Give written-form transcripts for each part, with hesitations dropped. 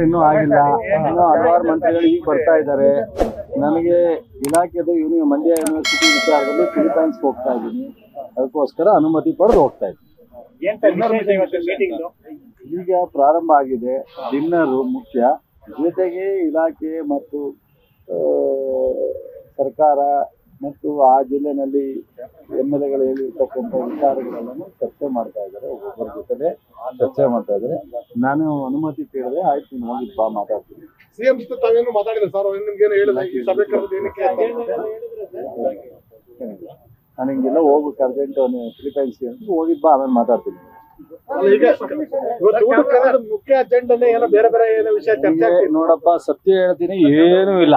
ಇನ್ನೂ ಆಗಿಲ್ಲ. ಇನ್ನೂ ಹಲವಾರು ಮಂತ್ರಿಗಳು ಈಗ ಬರ್ತಾ ಇದ್ದಾರೆ. ನನಗೆ ಇಲಾಖೆದು ಮಂಡ್ಯ ಯೂನಿವರ್ಸಿಟಿ ವಿಚಾರದಲ್ಲಿ ಫಿಲಿಪೈನ್ಸ್ ಹೋಗ್ತಾ ಇದ್ದೀನಿ. ಅದಕ್ಕೋಸ್ಕರ ಅನುಮತಿ ಪಡೆದು ಹೋಗ್ತಾ ಇದ್ದೀನಿ. ಈಗ ಪ್ರಾರಂಭ ಆಗಿದೆ. ಡಿನ್ನರು ಮುಖ್ಯ, ಜೊತೆಗೆ ಇಲಾಖೆ ಮತ್ತು ಸರ್ಕಾರ ಮತ್ತು ಆ ಜಿಲ್ಲೆನಲ್ಲಿ MLAಗಳು ಹೇಳಿರ್ತಕ್ಕಂಥ ವಿಚಾರಗಳನ್ನು ಚರ್ಚೆ ಮಾಡ್ತಾ ಇದ್ದಾರೆ. ಒಬ್ಬೊಬ್ಬರ ಜೊತೆ ಚರ್ಚೆ ಮಾಡ್ತಾ ಇದ್ದಾರೆ. ನಾನು ಅನುಮತಿ ಕೇಳಿದ್ರೆ ಆಯ್ತು, ನೀನು ಹೋಗಿದ್ದು ಬಾ, ಮಾತಾಡ್ತೀನಿ. ಸಿಎಂ ಜೊತೆ ತಾವೇನು ಮಾತಾಡಿದ್ರೆ ಸರ್? ನಿಮ್ಗೇನು ಹೇಳಿಲ್ಲ ಈ ಸಭೆ ಕರೆದು ಏನಕ್ಕೆ? ನಾನು ಹಿಂಗೆಲ್ಲ ಹೋಗ್ಬೇಕು ಅರ್ಜೆಂಟ್ ಫಿಲಿಪೈನ್ಸ್ಗೆ ಅಂತ ಹೋಗಿದ್ದು ಬಾ, ಆಮೇಲೆ ಮಾತಾಡ್ತೀನಿ. ಈಗ ಮುಖ್ಯ ಅಜೆಂಡನೇ ಏನೋ ಬೇರೆ ಬೇರೆ ಏನೋ ವಿಷಯ ಚರ್ಚೆ. ನೋಡಪ್ಪ, ಸತ್ಯ ಹೇಳ್ತೀನಿ, ಏನೂ ಇಲ್ಲ.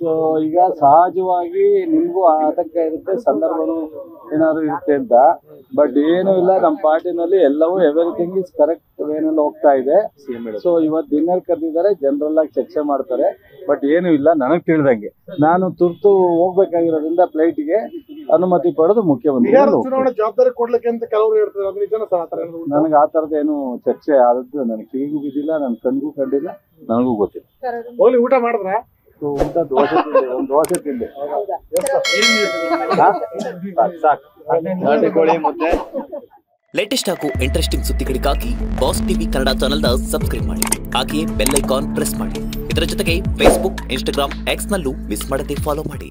ಸೊ ಈಗ ಸಹಜವಾಗಿ ನಿಮ್ಗೂ ಆತಂಕ ಇರುತ್ತೆ, ಸಂದರ್ಭನೂ ಏನಾದ್ರು ಇರುತ್ತೆ ಅಂತ. ಬಟ್ ಏನೂ ಇಲ್ಲ, ನಮ್ಮ ಪಾರ್ಟಿನಲ್ಲಿ ಎಲ್ಲವೂ ಎವ್ರಿಥಿಂಗ್ ಇಸ್ ಕರೆಕ್ಟ್ ವೇನಲ್ಲಿ ಹೋಗ್ತಾ ಇದೆ. ಸೊ ಇವತ್ತು ಡಿನ್ನರ್ ಕರೆದಿದ್ದಾರೆ, ಜನರಲ್ ಆಗಿ ಚರ್ಚೆ ಮಾಡ್ತಾರೆ. ಬಟ್ ಏನೂ ಇಲ್ಲ ನನಗೆ ತಿಳಿದಂಗೆ. ನಾನು ತುರ್ತು ಹೋಗ್ಬೇಕಾಗಿರೋದ್ರಿಂದ ಫ್ಲೈಟ್ಗೆ ಅನುಮತಿ ಪಡೆದು ಮುಖ್ಯಮಂತ್ರಿ ಚುನಾವಣೆ ಜವಾಬ್ದಾರಿ ಕೊಡ್ಲಿಕ್ಕೆ ಅಂತ ಕೆಲವರು ಹೇಳ್ತಾರೆ. ಅದು ನಿಜನ ಸರ್? ನನಗೆ ಆ ಥರದ್ದು ಏನು ಚರ್ಚೆ ಆದದ್ದು ನನಗೆ ಕಿವಿಗೂ ಬಿದ್ದಿಲ್ಲ, ನನ್ನ ಕಣ್ಗೂ ಕಂಡಿಲ್ಲ, ನನಗೂ ಗೊತ್ತಿಲ್ಲ. ಹೋಗ್ಲಿ, ಊಟ ಮಾಡಿದ್ರ? ಊಟ ದೋಸೆ ತಿಂದೆ, ಒಂದು ದೋಸೆ ತಿಂದೆ. ಸಾಕು. ಲೇಟೆಸ್ಟ್ ಹಾಗೂ ಇಂಟ್ರೆಸ್ಟಿಂಗ್ ಸುದ್ದಿಗಳಿಗಾಗಿ ಬಾಸ್ ಟಿವಿ ಕನ್ನಡ ಚಾನೆಲ್ನ ಸಬ್ಸ್ಕ್ರೈಬ್ ಮಾಡಿ. ಹಾಗೆಯೇ ಬೆಲ್ ಐಕಾನ್ ಪ್ರೆಸ್ ಮಾಡಿ. ಇದರ ಜೊತೆಗೆ ಫೇಸ್ಬುಕ್, ಇನ್ಸ್ಟಾಗ್ರಾಮ್, ಎಕ್ಸ್ ನಲ್ಲೂ ಮಿಸ್ ಮಾಡದೆ ಫಾಲೋ ಮಾಡಿ.